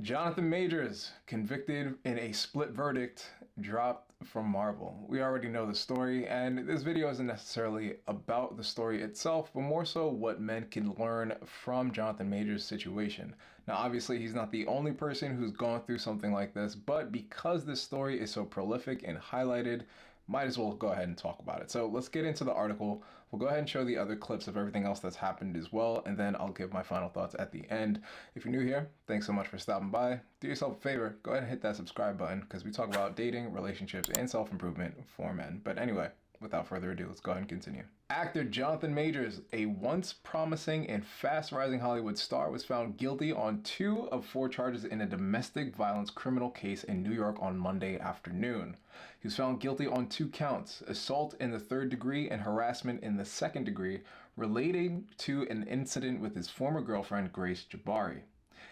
Jonathan Majors, convicted in a split verdict, dropped from Marvel. We already know the story, and this video isn't necessarily about the story itself, but more so what men can learn from Jonathan Majors' situation. Now, obviously, he's not the only person who's gone through something like this, but because this story is so prolific and highlighted, might as well go ahead and talk about it. So let's get into the article. We'll go ahead and show the other clips of everything else that's happened as well, and then I'll give my final thoughts at the end. If you're new here, thanks so much for stopping by. Do yourself a favor, go ahead and hit that subscribe button because we talk about dating, relationships, and self-improvement for men. But anyway, without further ado, let's go ahead and continue. Actor Jonathan Majors, a once promising and fast-rising Hollywood star, was found guilty on 2 of 4 charges in a domestic violence criminal case in New York on Monday afternoon. He was found guilty on 2 counts, assault in the 3rd degree and harassment in the 2nd degree, relating to an incident with his former girlfriend, Grace Jabari.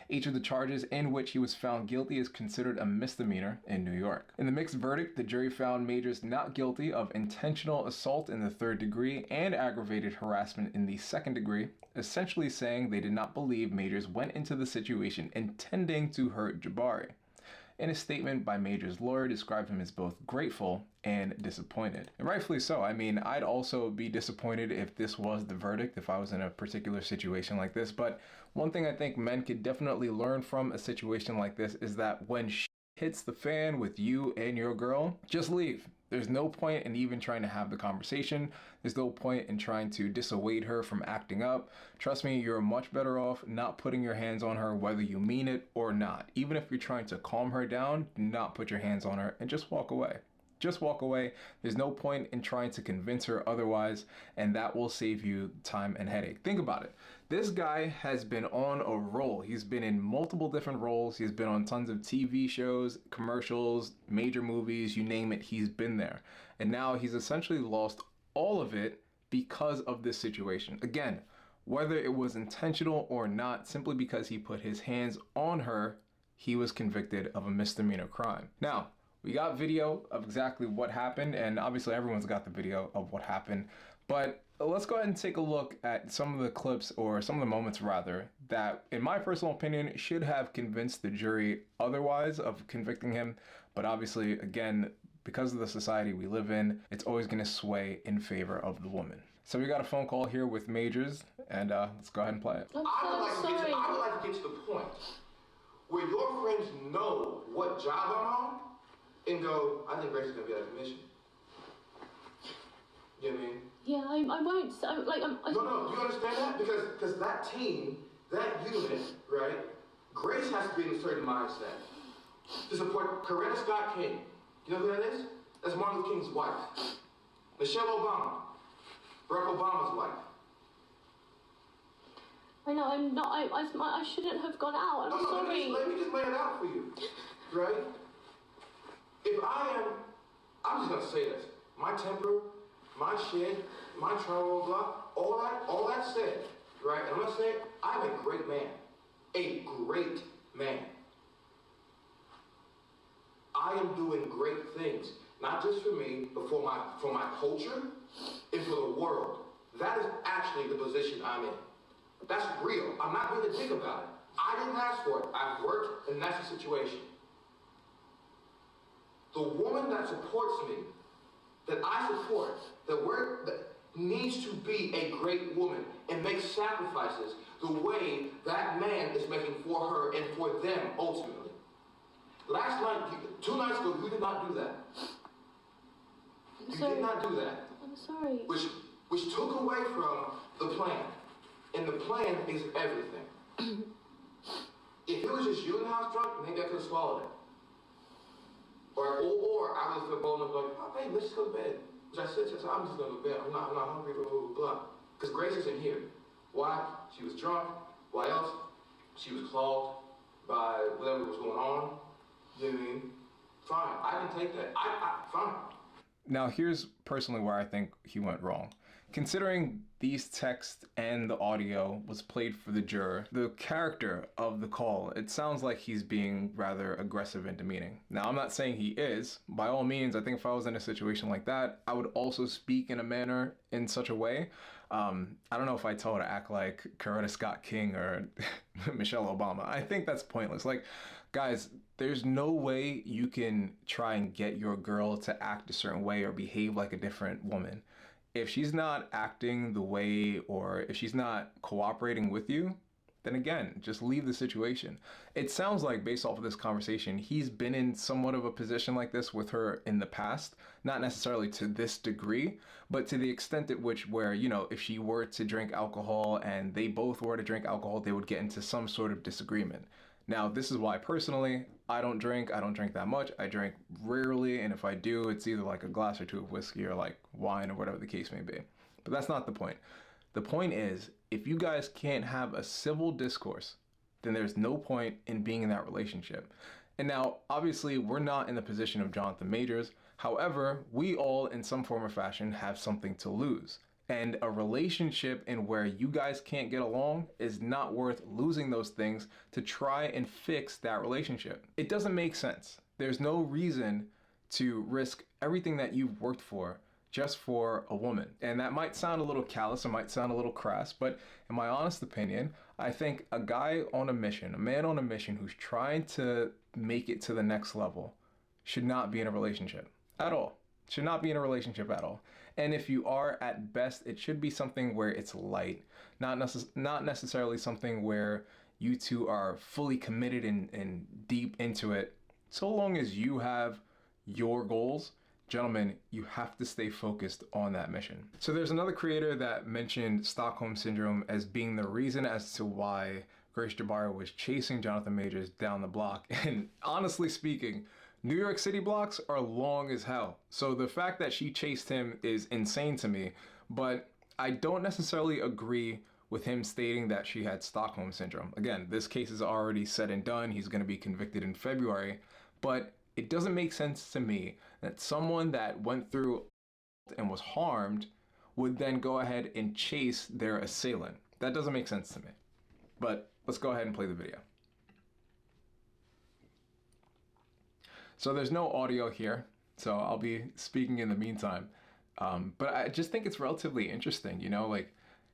Each of the charges in which he was found guilty is considered a misdemeanor in New York. In the mixed verdict, the jury found Majors not guilty of intentional assault in the 3rd degree and aggravated harassment in the 2nd degree, essentially saying they did not believe Majors went into the situation intending to hurt Jabari. In a statement by Majors' lawyer, described him as both grateful and disappointed. And rightfully so. I mean, I'd also be disappointed if this was the verdict, if I was in a particular situation like this. But one thing I think men could definitely learn from a situation like this is that when shit hits the fan with you and your girl, just leave. There's no point in even trying to have the conversation. There's no point in trying to dissuade her from acting up. Trust me, you're much better off not putting your hands on her, whether you mean it or not. Even if you're trying to calm her down, do not put your hands on her and just walk away. Just walk away. There's no point in trying to convince her otherwise, and that will save you time and headache. Think about it. This guy has been on a roll. He's been in multiple different roles. He's been on tons of TV shows, commercials, major movies, you name it, he's been there. And now he's essentially lost all of it because of this situation. Again, whether it was intentional or not, simply because he put his hands on her, he was convicted of a misdemeanor crime. Now, we got video of exactly what happened, and obviously everyone's got the video of what happened, but let's go ahead and take a look at some of the clips, or some of the moments rather, that in my personal opinion should have convinced the jury otherwise of convicting him. But obviously, again, because of the society we live in, it's always going to sway in favor of the woman. So we got a phone call here with Majors, and let's go ahead and play it. I would like to get to the point where your friends know what job I'm on, and go, I think Grace is gonna be out of commission. You know what I mean? Yeah, I won't. No, you understand that? Because that team, that unit, right? Grace has to be in a certain mindset to support Coretta Scott King. You know who that is? That's Martin Luther King's wife. Michelle Obama, Barack Obama's wife. I know, I'm not. I shouldn't have gone out. I'm sorry. Let me just lay it out for you, right? If I'm just gonna say this, my temper, my shit, my trauma, blah, all that said, right? And I'm gonna say it, I'm a great man. A great man. I am doing great things, not just for me, but for my culture and for the world. That is actually the position I'm in. That's real. I'm not being a dick about it. I didn't ask for it. I've worked, and that's the situation. The woman that supports me, that I support, that needs to be a great woman and make sacrifices the way that man is making for her and for them ultimately. Last night, 2 nights ago, you did not do that. You did not do that. I'm sorry. Which took away from the plan. And the plan is everything. If it was just you in the house drunk, maybe I could have swallowed it. Or I would feel bold enough like, oh babe, let's just go to bed. Which I said, I'm just going to go to bed. I'm not hungry, blah, blah, blah. Because Grace isn't here. Why? She was drunk. Why else? She was clogged by whatever was going on. You know what I mean? Fine, I can take that. Fine. Now, here's personally where I think he went wrong. Considering these texts and the audio was played for the juror, the character of the call, it sounds like he's being rather aggressive and demeaning. Now, I'm not saying he is. By all means, I think if I was in a situation like that, I would also speak in a manner in such a way. I don't know if I tell her to act like Coretta Scott King or Michelle Obama. I think that's pointless. Like, guys, there's no way you can try and get your girl to act a certain way or behave like a different woman. If she's not acting the way, or if she's not cooperating with you, then again, just leave the situation. It sounds like, based off of this conversation, he's been in somewhat of a position like this with her in the past, not necessarily to this degree, but to the extent at which where, you know, if she were to drink alcohol and they both were to drink alcohol, they would get into some sort of disagreement. Now, this is why personally, I don't drink that much. I drink rarely, and if I do, it's either like a glass or two of whiskey or like wine or whatever the case may be. But that's not the point. The point is, if you guys can't have a civil discourse, then there's no point in being in that relationship. And now, obviously, we're not in the position of Jonathan Majors. However, we all, in some form or fashion, have something to lose. And a relationship in where you guys can't get along is not worth losing those things to try and fix that relationship. It doesn't make sense. There's no reason to risk everything that you've worked for just for a woman. And that might sound a little callous, it might sound a little crass, but in my honest opinion, I think a guy on a mission, a man on a mission who's trying to make it to the next level should not be in a relationship at all. Should not be in a relationship at all. And if you are, at best, it should be something where it's light, not necessarily something where you two are fully committed and deep into it. So long as you have your goals, gentlemen, you have to stay focused on that mission. So there's another creator that mentioned Stockholm Syndrome as being the reason as to why Grace Jabara was chasing Jonathan Majors down the block. And honestly speaking, New York City blocks are long as hell. So the fact that she chased him is insane to me, but I don't necessarily agree with him stating that she had Stockholm Syndrome. Again, this case is already said and done. He's going to be convicted in February, but it doesn't make sense to me that someone that went through and was harmed would then go ahead and chase their assailant. That doesn't make sense to me. But let's go ahead and play the video. So there's no audio here, so I'll be speaking in the meantime. But I just think it's relatively interesting, you know, like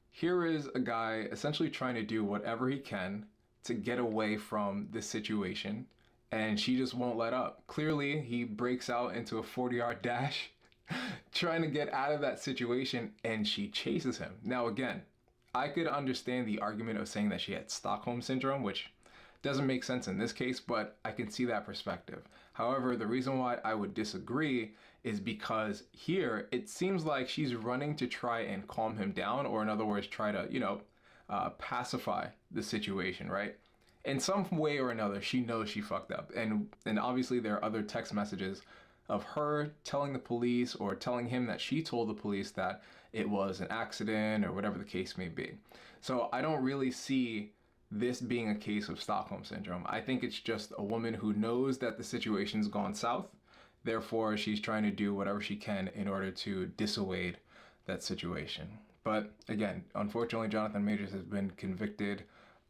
here is a guy essentially trying to do whatever he can to get away from this situation, and she just won't let up. Clearly, he breaks out into a 40-yard dash trying to get out of that situation, and she chases him. Now, again, I could understand the argument of saying that she had Stockholm Syndrome, which doesn't make sense in this case, but I can see that perspective. However, the reason why I would disagree is because here it seems like she's running to try and calm him down, or in other words, try to, you know, pacify the situation, right? In some way or another, she knows she fucked up. And obviously there are other text messages of her telling the police or telling him that she told the police that it was an accident or whatever the case may be. So I don't really see this being a case of Stockholm Syndrome. I think it's just a woman who knows that the situation's gone south. Therefore, she's trying to do whatever she can in order to dissuade that situation. But again, unfortunately, Jonathan Majors has been convicted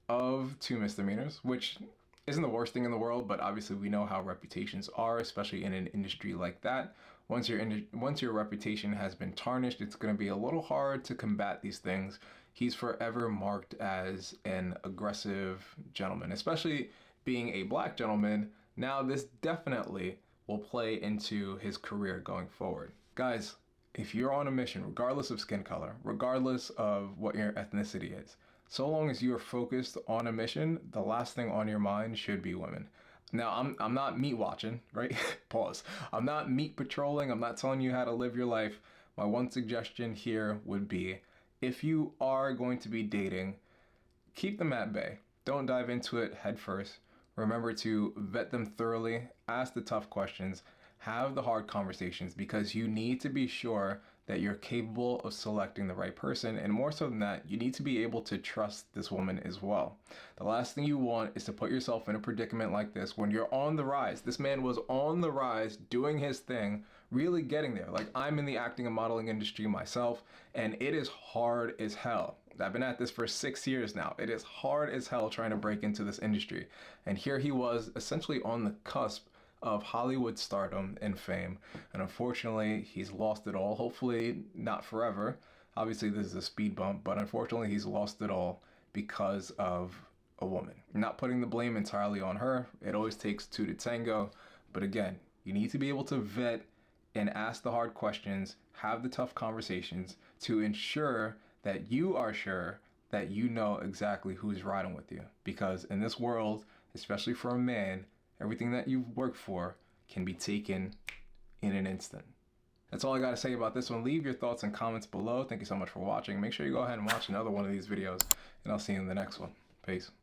of 2 misdemeanors, which isn't the worst thing in the world, but obviously we know how reputations are, especially in an industry like that. Once your reputation has been tarnished, it's going to be a little hard to combat these things. He's forever marked as an aggressive gentleman, especially being a black gentleman. Now, this definitely will play into his career going forward. Guys, if you're on a mission, regardless of skin color, regardless of what your ethnicity is, so long as you are focused on a mission, the last thing on your mind should be women. Now, I'm not meat watching, right? Pause. I'm not meat patrolling. I'm not telling you how to live your life. My one suggestion here would be, if you are going to be dating, keep them at bay. Don't dive into it head first. Remember to vet them thoroughly, ask the tough questions, have the hard conversations, because you need to be sure that you're capable of selecting the right person, and more so than that, you need to be able to trust this woman as well. The last thing you want is to put yourself in a predicament like this when you're on the rise. This man was on the rise, doing his thing, really getting there. Like, I'm in the acting and modeling industry myself, and it is hard as hell. I've been at this for 6 years now. It is hard as hell trying to break into this industry. And here he was essentially on the cusp of Hollywood stardom and fame. And unfortunately, he's lost it all. Hopefully not forever. Obviously, this is a speed bump, but unfortunately, he's lost it all because of a woman. I'm not putting the blame entirely on her. It always takes two to tango. But again, you need to be able to vet and ask the hard questions, have the tough conversations to ensure that you are sure that you know exactly who's riding with you. Because in this world, especially for a man, everything that you've worked for can be taken in an instant. That's all I got to say about this one. Leave your thoughts and comments below. Thank you so much for watching. Make sure you go ahead and watch another one of these videos, and I'll see you in the next one. Peace.